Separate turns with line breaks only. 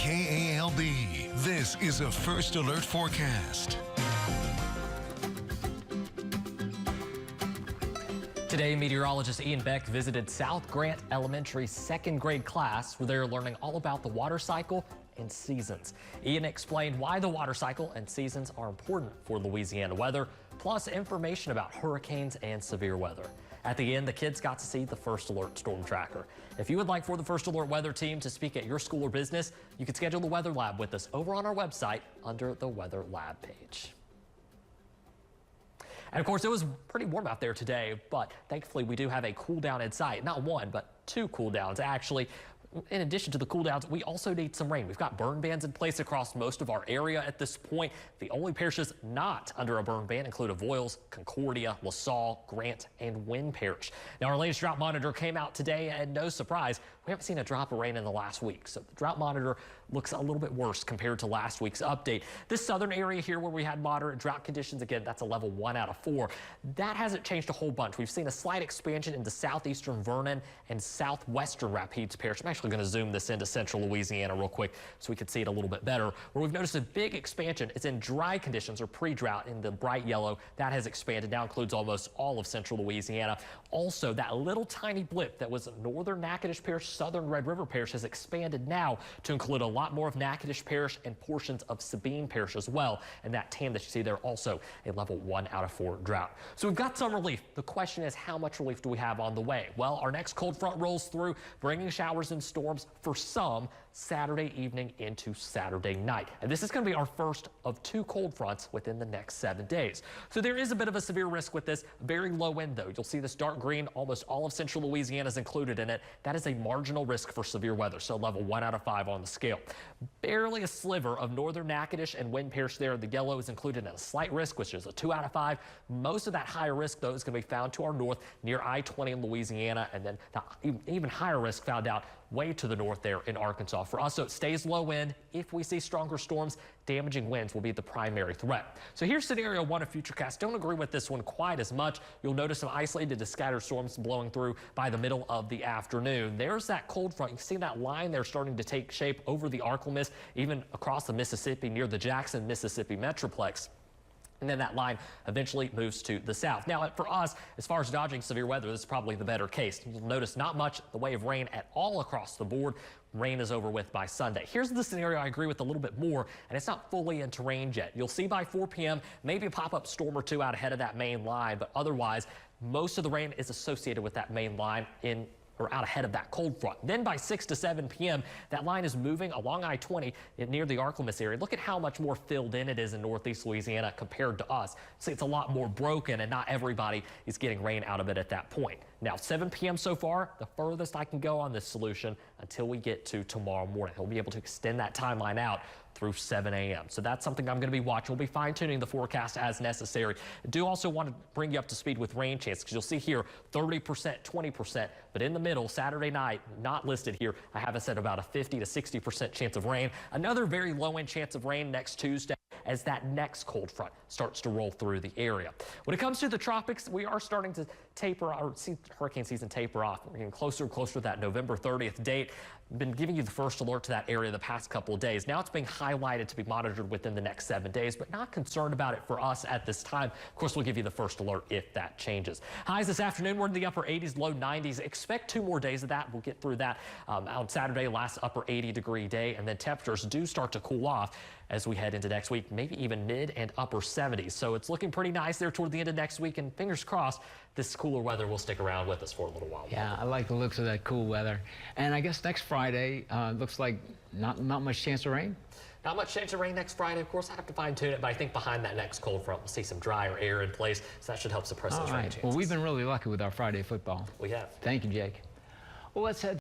KALB. This is a First Alert forecast.
Today, meteorologist Ian Beck visited South Grant Elementary's second grade class where they're learning all about the water cycle and seasons. Ian explained why the water cycle and seasons are important for Louisiana weather, plus information about hurricanes and severe weather. At the end, the kids got to see the First Alert storm tracker. If you would like for the First Alert weather team to speak at your school or business, you can schedule the weather lab with us over on our website under the weather lab page. And of course, it was pretty warm out there today, but thankfully we do have a cool down in sight. Not one, but two cool downs actually. In addition to the cool downs, we also need some rain. We've got burn bans in place across most of our area at this point. The only parishes not under a burn ban include Avoyelles, Concordia, LaSalle, Grant, and Wynn Parish. Now, our latest drought monitor came out today, and no surprise, we haven't seen a drop of rain in the last week. So the drought monitor looks a little bit worse compared to last week's update. This southern area here where we had moderate drought conditions, again, that's a level 1 out of 4. That hasn't changed a whole bunch. We've seen a slight expansion into southeastern Vernon and southwestern Rapides Parish. I'm actually going to zoom this into central Louisiana real quick so we can see it a little bit better. Where we've noticed a big expansion, it's in dry conditions or pre-drought in the bright yellow. That has expanded, now includes almost all of central Louisiana. Also, that little tiny blip that was northern Natchitoches Parish, southern Red River Parish has expanded now to include a lot more of Natchitoches Parish and portions of Sabine Parish as well. And that tan that you see there also a level 1 out of 4 drought. So we've got some relief. The question is, how much relief do we have on the way? Well, our next cold front rolls through, bringing showers and storms for some Saturday evening into Saturday night. And this is going to be our first of 2 cold fronts within the next 7 days. So there is a bit of a severe risk with this. Very low end though. You'll see this dark green, almost all of central Louisiana is included in it. That is a marginal risk for severe weather. So level 1 out of 5 on the scale. Barely a sliver of northern Natchitoches and Wynn Parish there. The yellow is included in a slight risk, which is a 2 out of 5. Most of that higher risk though is going to be found to our north near I-20 in Louisiana, and then the even higher risk found out way to the north there in Arkansas. For us, so it stays low wind. If we see stronger storms, damaging winds will be the primary threat. So here's scenario 1 of Futurecast. Don't agree with this one quite as much. You'll notice some isolated to scattered storms blowing through by the middle of the afternoon. There's that cold front. You can see that line there starting to take shape over the Arklamas, even across the Mississippi near the Jackson, Mississippi Metroplex. And then that line eventually moves to the south. Now, for us, as far as dodging severe weather, this is probably the better case. You'll notice not much in the way of rain at all across the board. Rain is over with by Sunday. Here's the scenario I agree with a little bit more, and it's not fully into range yet. You'll see by 4 p.m. maybe a pop-up storm or 2 out ahead of that main line, but otherwise, most of the rain is associated with that main line or out ahead of that cold front. Then by 6 to 7 p.m., that line is moving along I-20 near the Arklamas area. Look at how much more filled in it is in northeast Louisiana compared to us. See, it's a lot more broken, and not everybody is getting rain out of it at that point. Now, 7 p.m. so far, the furthest I can go on this solution until we get to tomorrow morning. He'll be able to extend that timeline out through 7 a.m. So that's something I'm going to be watching. We'll be fine-tuning the forecast as necessary. I do also want to bring you up to speed with rain chances, because you'll see here 30%, 20%, but in the middle, Saturday night, not listed here, I have it set about a 50 to 60% chance of rain. Another very low-end chance of rain next Tuesday as that next cold front starts to roll through the area. When it comes to the tropics, we are starting to taper or see hurricane season taper off. We're getting closer and closer to that November 30th date. I've been giving you the first alert to that area the past couple of days. Now it's being highlighted to be monitored within the next 7 days, but not concerned about it for us at this time. Of course, we'll give you the first alert if that changes. Highs this afternoon, we're in the upper 80s, low 90s. Expect 2 more days of that. We'll get through that on Saturday, last upper 80-degree day, and then temperatures do start to cool off as we head into next week, maybe even mid and upper 70s. So it's looking pretty nice there toward the end of next week, and fingers crossed this cooler weather will stick around with us for a little while.
Yeah, I like the looks of that cool weather. And I guess next Friday looks like not much chance of rain.
Not much chance of rain next Friday. Of course, I have to fine-tune it, but I think behind that next cold front, we'll see some drier air in place, so that should help suppress those rain chances.
Well, we've been really lucky with our Friday football.
We have.
Thank you, Jake. Well, let's head